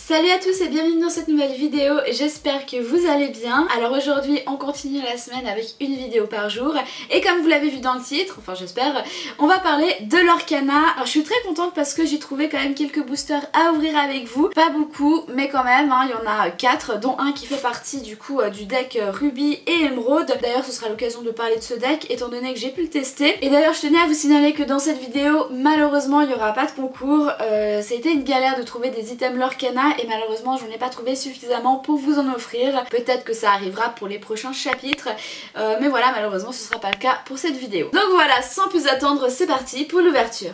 Salut à tous et bienvenue dans cette nouvelle vidéo, j'espère que vous allez bien. Alors aujourd'hui on continue la semaine avec une vidéo par jour et comme vous l'avez vu dans le titre, enfin j'espère, on va parler de l'Orcana. Alors je suis très contente parce que j'ai trouvé quand même quelques boosters à ouvrir avec vous, pas beaucoup mais quand même, hein, il y en a 4 dont un qui fait partie du coup du deck Ruby et Émeraude. D'ailleurs ce sera l'occasion de parler de ce deck étant donné que j'ai pu le tester. Et d'ailleurs je tenais à vous signaler que dans cette vidéo malheureusement il n'y aura pas de concours, ça a été une galère de trouver des items l'Orcana et malheureusement je n'en ai pas trouvé suffisamment pour vous en offrir. Peut-être que ça arrivera pour les prochains chapitres, mais voilà, malheureusement ce sera pas le cas pour cette vidéo. Donc voilà, sans plus attendre, c'est parti pour l'ouverture.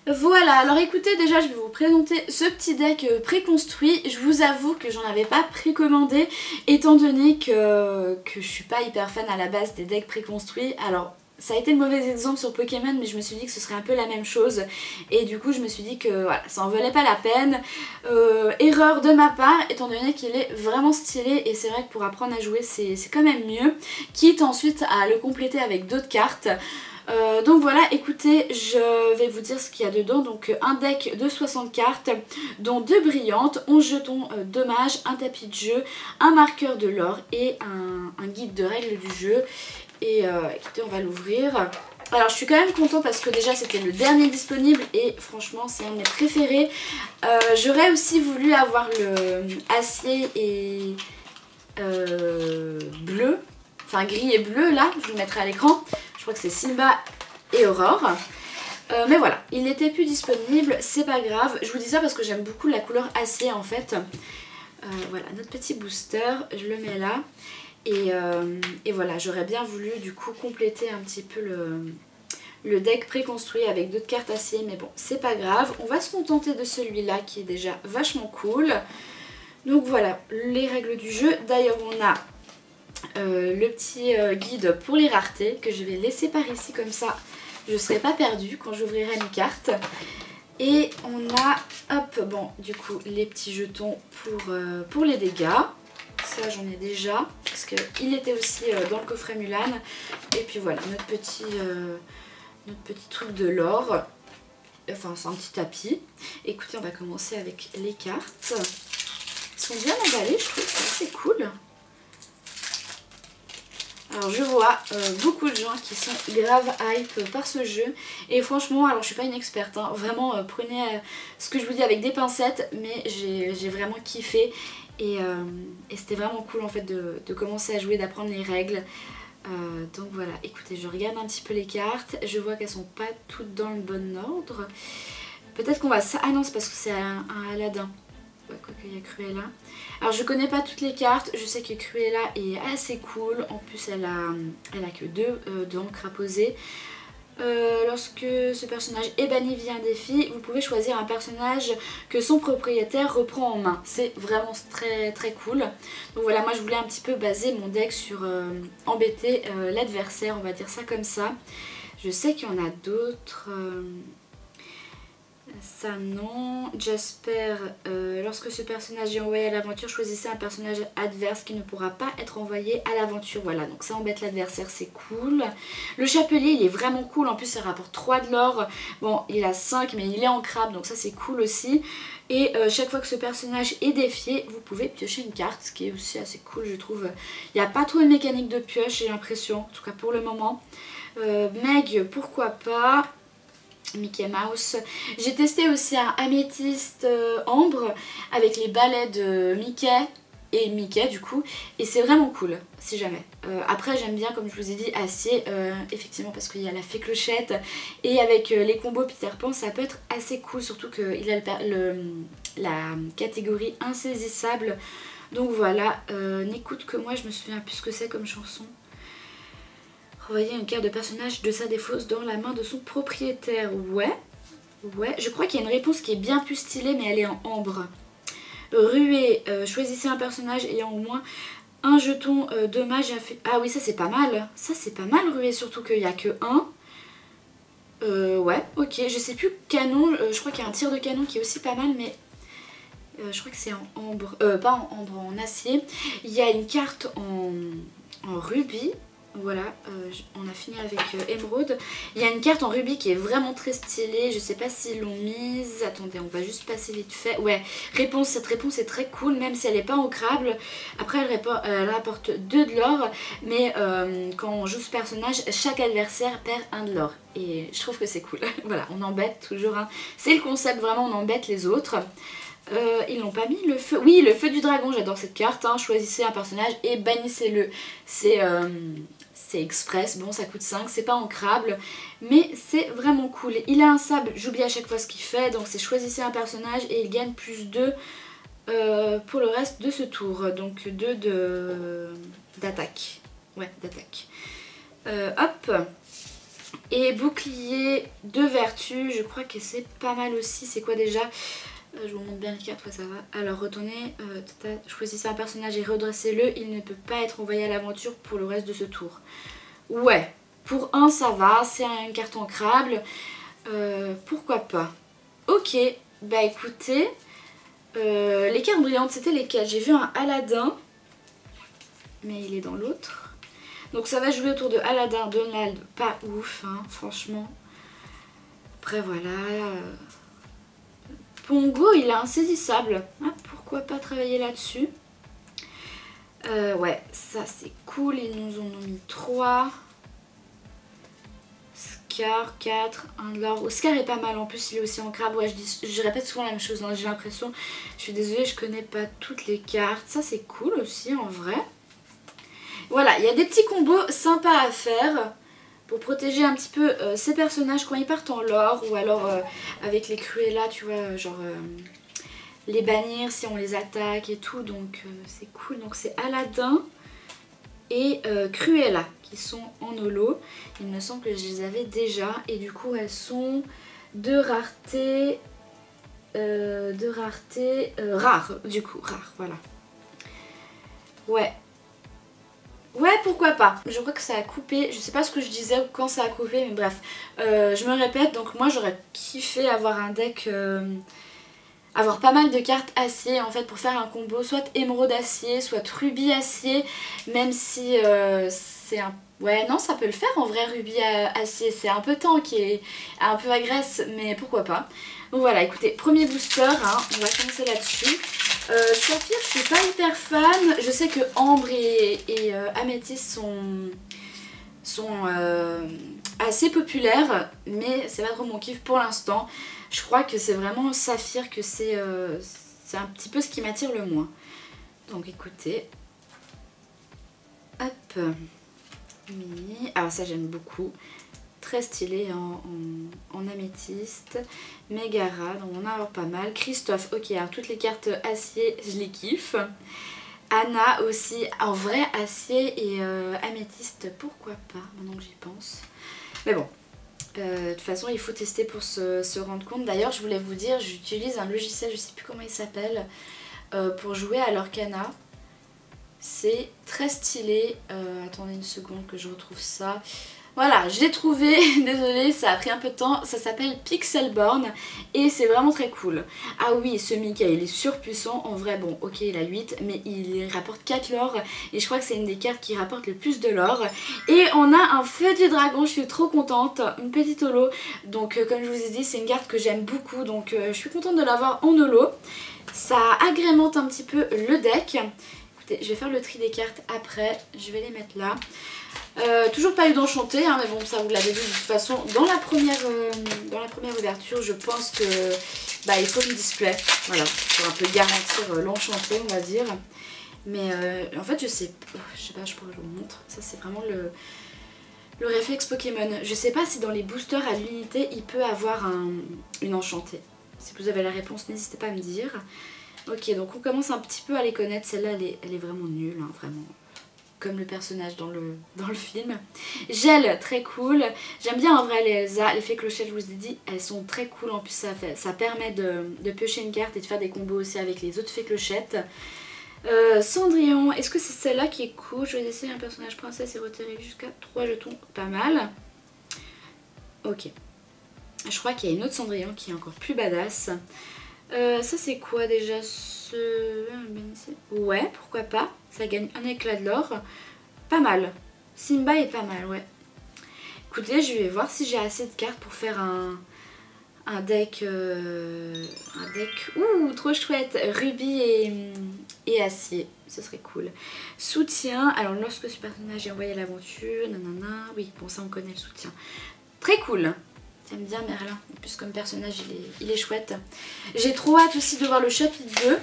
Voilà, alors écoutez, déjà je vais vous présenter ce petit deck préconstruit. Je vous avoue que j'en avais pas précommandé étant donné que je suis pas hyper fan à la base des decks préconstruits. Alors ça a été le mauvais exemple sur Pokémon, mais je me suis dit que ce serait un peu la même chose et du coup je me suis dit que voilà, ça en valait pas la peine. Erreur de ma part étant donné qu'il est vraiment stylé et c'est vrai que pour apprendre à jouer c'est quand même mieux, quitte ensuite à le compléter avec d'autres cartes. Donc voilà, écoutez, je vais vous dire ce qu'il y a dedans. Donc un deck de 60 cartes, dont 2 brillantes, 11 jetons dommages, un tapis de jeu, un marqueur de l'or et un guide de règles du jeu. Et écoutez, on va l'ouvrir. Alors je suis quand même contente parce que déjà c'était le dernier disponible et franchement c'est un de mes préférés. J'aurais aussi voulu avoir le acier et bleu, enfin gris et bleu là, je vous le mettrai à l'écran. Je crois que c'est Simba et Aurore. Mais voilà, il n'était plus disponible, c'est pas grave. Je vous dis ça parce que j'aime beaucoup la couleur acier en fait. Voilà, notre petit booster, je le mets là. Et voilà, j'aurais bien voulu du coup compléter un petit peu le deck préconstruit avec d'autres cartes acier. Mais bon, c'est pas grave. On va se contenter de celui-là qui est déjà vachement cool. Donc voilà, les règles du jeu. D'ailleurs, on a le petit guide pour les raretés que je vais laisser par ici comme ça je ne serai pas perdue quand j'ouvrirai mes cartes. Et on a, hop, bon du coup les petits jetons pour les dégâts. Ça j'en ai déjà parce qu'il était aussi dans le coffret Mulan. Et puis voilà notre petit truc de l'or. Enfin c'est un petit tapis. Écoutez, on va commencer avec les cartes. Elles sont bien emballées, je trouve, c'est assez cool. Alors je vois beaucoup de gens qui sont grave hype par ce jeu et franchement, alors je suis pas une experte, hein, vraiment prenez ce que je vous dis avec des pincettes, mais j'ai vraiment kiffé et c'était vraiment cool en fait de commencer à jouer, d'apprendre les règles. Donc voilà, écoutez, je regarde un petit peu les cartes, je vois qu'elles sont pas toutes dans le bon ordre. Peut-être qu'on va... Ah non, c'est parce que c'est un Aladdin. Quoique il y a Cruella. Alors je connais pas toutes les cartes, je sais que Cruella est assez cool, en plus elle a que 2 d'encre à poser. Lorsque ce personnage est banni via un défi, vous pouvez choisir un personnage que son propriétaire reprend en main. C'est vraiment très très cool. Donc voilà, moi je voulais un petit peu baser mon deck sur embêter l'adversaire, on va dire ça comme ça. Je sais qu'il y en a d'autres... Ça non. Jasper, lorsque ce personnage est envoyé à l'aventure, choisissez un personnage adverse qui ne pourra pas être envoyé à l'aventure. Voilà, donc ça embête l'adversaire, c'est cool. Le chapelier, il est vraiment cool, en plus ça rapporte 3 de l'or. Bon, il a 5 mais il est en crabe, donc ça c'est cool aussi. Et chaque fois que ce personnage est défié, vous pouvez piocher une carte, ce qui est aussi assez cool je trouve. Il n'y a pas trop de mécanique de pioche, j'ai l'impression, en tout cas pour le moment. Meg, pourquoi pas. Mickey Mouse. J'ai testé aussi un améthyste ambre avec les balais de Mickey et Mickey du coup et c'est vraiment cool si jamais. Après j'aime bien comme je vous ai dit acier effectivement parce qu'il y a la fée clochette et avec les combos Peter Pan ça peut être assez cool surtout qu'il a la catégorie insaisissable. Donc voilà, n'écoute que moi, je me souviens plus ce que c'est comme chanson. Envoyer une carte de personnage de sa défausse dans la main de son propriétaire. Ouais, je crois qu'il y a une réponse qui est bien plus stylée mais elle est en ambre. Ruée, choisissez un personnage ayant au moins un jeton dommage à fait. Ah oui, ça c'est pas mal. Ça c'est pas mal Ruée, surtout qu'il n'y a que un. Ouais, ok, je sais plus canon, je crois qu'il y a un tir de canon qui est aussi pas mal mais... je crois que c'est en ambre, pas en ambre, en acier. Il y a une carte en rubis. Voilà, on a fini avec Émeraude. Il y a une carte en rubis qui est vraiment très stylée. Je sais pas s'ils l'ont mise. Attendez, on va juste passer vite fait. Ouais, cette réponse est très cool, même si elle n'est pas ancrable. Après, elle rapporte 2 de l'or. Mais quand on joue ce personnage, chaque adversaire perd 1 de l'or. Et je trouve que c'est cool. Voilà, on embête toujours un. C'est le concept, vraiment, on embête les autres. Ils n'ont pas mis le feu. Oui, le feu du dragon, j'adore cette carte. Hein. Choisissez un personnage et bannissez-le. C'est express, bon ça coûte 5, c'est pas ancrable, mais c'est vraiment cool. Il a un sable, j'oublie à chaque fois ce qu'il fait, donc c'est choisissez un personnage et il gagne plus 2 pour le reste de ce tour. Donc 2 d'attaque. Ouais, d'attaque. Hop. Et bouclier de vertu, je crois que c'est pas mal aussi. C'est quoi déjà? Je vous montre bien les cartes, ouais, ça va. Alors retournez, choisissez un personnage et redressez-le. Il ne peut pas être envoyé à l'aventure pour le reste de ce tour. Ouais, pour 1 ça va, c'est une carte ancrable. Pourquoi pas. Ok, bah écoutez, les cartes brillantes c'était lesquelles? J'ai vu un Aladdin, mais il est dans l'autre. Donc ça va jouer autour de Aladdin, Donald, pas ouf, hein, franchement. Après voilà... Pongo, il est insaisissable. Ah, pourquoi pas travailler là-dessus. Ouais, ça c'est cool. Ils nous en ont mis 3. Scar, 4, 1 de l'or. Scar est pas mal. En plus, il est aussi en crabe. Ouais, je répète souvent la même chose. Hein, j'ai l'impression. Je suis désolée, je connais pas toutes les cartes. Ça c'est cool aussi en vrai. Voilà, il y a des petits combos sympas à faire. Pour protéger un petit peu ces personnages quand ils partent en lore, ou alors avec les Cruella, tu vois, genre les bannir si on les attaque et tout, donc c'est cool. Donc c'est Aladdin et Cruella qui sont en holo. Il me semble que je les avais déjà et du coup elles sont de rareté rare, du coup, rare, voilà. Ouais. Ouais, pourquoi pas. Je crois que ça a coupé, je sais pas ce que je disais ou quand ça a coupé, mais bref. Je me répète, donc moi j'aurais kiffé avoir un deck, avoir pas mal de cartes acier en fait pour faire un combo, soit émeraude acier, soit rubis acier, même si c'est un... Ouais, non, ça peut le faire en vrai, rubis acier, c'est un peu tank et un peu agresse, mais pourquoi pas. Donc voilà, écoutez, premier booster, hein, on va commencer là-dessus. Saphir, je suis pas hyper fan. Je sais que Ambre et Améthyste sont assez populaires, mais c'est pas trop mon kiff pour l'instant. Je crois que c'est vraiment Saphir que c'est un petit peu ce qui m'attire le moins. Donc écoutez, hop, mini. Alors ça j'aime beaucoup. Très stylé en améthyste. Megara, donc on en a avoir pas mal. Christophe, ok, alors toutes les cartes acier, je les kiffe. Anna aussi, en vrai acier et améthyste, pourquoi pas, maintenant que j'y pense. Mais bon, de toute façon il faut tester pour se rendre compte. D'ailleurs je voulais vous dire, j'utilise un logiciel, je sais plus comment il s'appelle, pour jouer à l'Orcana. C'est très stylé. Attendez une seconde que je retrouve ça. Voilà, je l'ai trouvé, désolée, ça a pris un peu de temps, ça s'appelle Pixelborn et c'est vraiment très cool. Ah oui, ce Mickey, il est surpuissant, en vrai, bon, ok, il a 8, mais il rapporte 4 l'or et je crois que c'est une des cartes qui rapporte le plus de l'or. Et on a un feu du dragon, je suis trop contente, une petite holo, donc comme je vous ai dit, c'est une carte que j'aime beaucoup, donc je suis contente de l'avoir en holo. Ça agrémente un petit peu le deck. Écoutez, je vais faire le tri des cartes après, je vais les mettre là. Toujours pas eu d'enchanté, hein, mais bon ça vous l'avez vu de toute façon dans la première ouverture. Je pense que il faut le display, voilà, pour un peu garantir l'enchanté on va dire. Mais en fait je sais pas, je pourrais vous montrer. Ça c'est vraiment le réflexe Pokémon. Je sais pas si dans les boosters à l'unité il peut avoir une enchantée. Si vous avez la réponse n'hésitez pas à me dire. Ok, donc on commence un petit peu à les connaître. Celle-là elle est vraiment nulle, hein, vraiment. Comme le personnage dans le film. Gel, très cool. J'aime bien en vrai les Elsa, les fées clochettes, je vous ai dit, elles sont très cool. En plus ça permet de piocher une carte et de faire des combos aussi avec les autres fées clochettes. Cendrillon, est-ce que c'est celle-là qui est cool? Je vais essayer un personnage princesse et retirer jusqu'à 3 jetons, pas mal. Ok. Je crois qu'il y a une autre Cendrillon qui est encore plus badass. Ça c'est quoi déjà Ouais, pourquoi pas. Ça gagne un éclat de l'or. Pas mal. Simba est pas mal, ouais. Écoutez, je vais voir si j'ai assez de cartes pour faire un deck... Ouh, trop chouette. Rubis et acier. Ce serait cool. Soutien. Alors, lorsque ce personnage est envoyé à l'aventure, nanana. Oui, bon, ça on connaît le soutien. Très cool. J'aime bien Merlin. En plus, comme personnage, il est chouette. J'ai trop hâte aussi de voir le chapitre 2.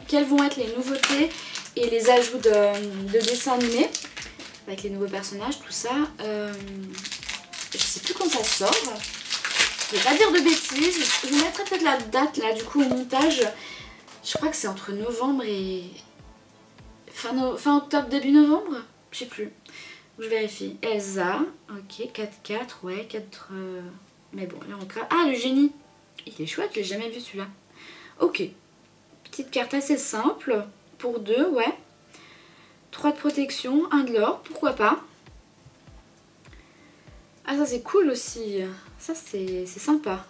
Quelles vont être les nouveautés et les ajouts de dessins animés. Avec les nouveaux personnages, tout ça. Je sais plus quand ça sort. Je vais pas dire de bêtises. Je vous mettrai peut-être la date là, du coup, au montage. Je crois que c'est entre novembre et... Fin octobre, début novembre. Je sais plus. Je vérifie. Elsa. Ok, 4-4. Ouais, 4... Mais bon, là on crée... Ah, le génie. Il est chouette, je l'ai jamais vu celui-là. Ok. Petite carte assez simple. Pour 2, ouais. 3 de protection, 1 de l'or, pourquoi pas. Ah, ça c'est cool aussi. Ça c'est sympa.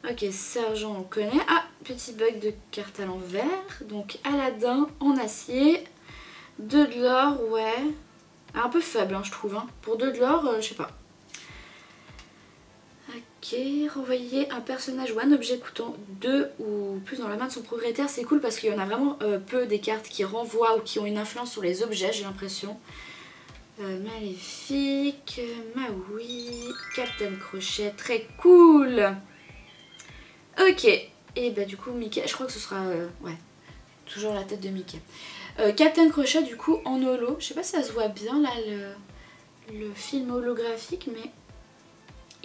Ok, sergent on connaît. Ah, petit bug de carte à l'envers. Donc Aladdin en acier. 2 de l'or, ouais. Un peu faible, hein, je trouve. Hein. Pour 2 de l'or, je sais pas. Ok, renvoyer un personnage ou un objet coûtant 2 ou plus dans la main de son propriétaire, c'est cool parce qu'il y en a vraiment peu des cartes qui renvoient ou qui ont une influence sur les objets, j'ai l'impression. Maléfique, Maui, Captain Crochet, très cool. Ok, et bah du coup Mickey, je crois que ce sera, ouais, toujours la tête de Mickey. Captain Crochet du coup en holo, je sais pas si ça se voit bien là le film holographique, mais...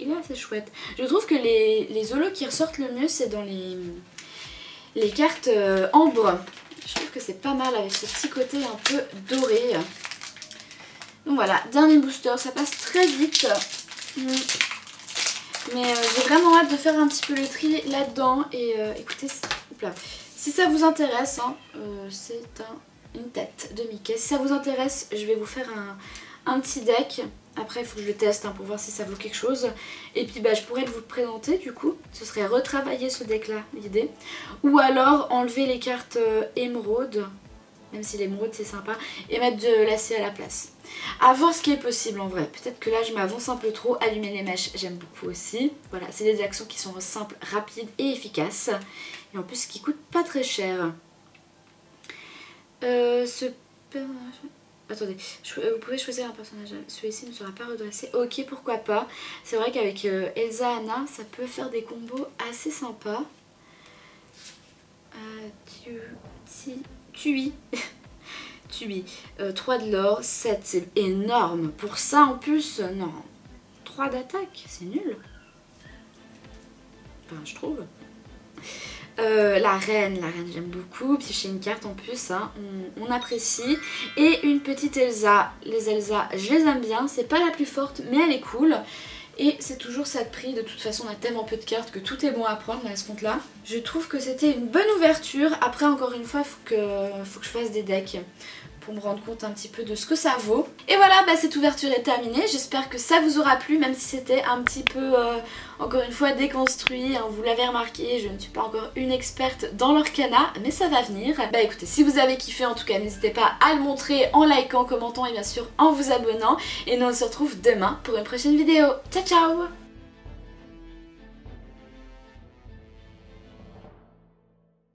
il est assez chouette. Je trouve que les holos qui ressortent le mieux, c'est dans les cartes ambre. Je trouve que c'est pas mal avec ce petit côté un peu doré. Donc voilà, dernier booster, ça passe très vite. Mais j'ai vraiment hâte de faire un petit peu le tri là-dedans. Et écoutez, si ça vous intéresse, hein, c'est une tête de Mickey. Si ça vous intéresse, je vais vous faire un petit deck. Après il faut que je le teste hein, pour voir si ça vaut quelque chose. Et puis bah, je pourrais vous le présenter du coup. Ce serait retravailler ce deck là, l'idée. Ou alors enlever les cartes émeraude. Même si l'émeraude c'est sympa. Et mettre de l'acier à la place. À voir ce qui est possible en vrai. Peut-être que là je m'avance un peu trop. Allumer les mèches j'aime beaucoup aussi. Voilà, c'est des actions qui sont simples, rapides et efficaces. Et en plus qui coûtent pas très cher. Attendez, vous pouvez choisir un personnage. Celui-ci ne sera pas redressé. Ok, pourquoi pas. C'est vrai qu'avec Elsa, Anna, ça peut faire des combos assez sympas. Tui. 3 de l'or, 7, c'est énorme. Pour ça en plus, non. 3 d'attaque, c'est nul. Enfin, je trouve. La reine j'aime beaucoup, piocher une carte en plus, hein, on apprécie. Et une petite Elsa, les Elsa je les aime bien, c'est pas la plus forte mais elle est cool. Et c'est toujours ça de prix, de toute façon on a tellement peu de cartes que tout est bon à prendre à ce compte là. Je trouve que c'était une bonne ouverture, après encore une fois il faut que je fasse des decks pour me rendre compte un petit peu de ce que ça vaut. Et voilà, bah, cette ouverture est terminée, j'espère que ça vous aura plu, même si c'était un petit peu, encore une fois, déconstruit, hein, vous l'avez remarqué, je ne suis pas encore une experte dans l'Orcana, mais ça va venir. Bah écoutez, si vous avez kiffé en tout cas, n'hésitez pas à le montrer en likant, commentant et bien sûr en vous abonnant. Et nous on se retrouve demain pour une prochaine vidéo. Ciao ciao!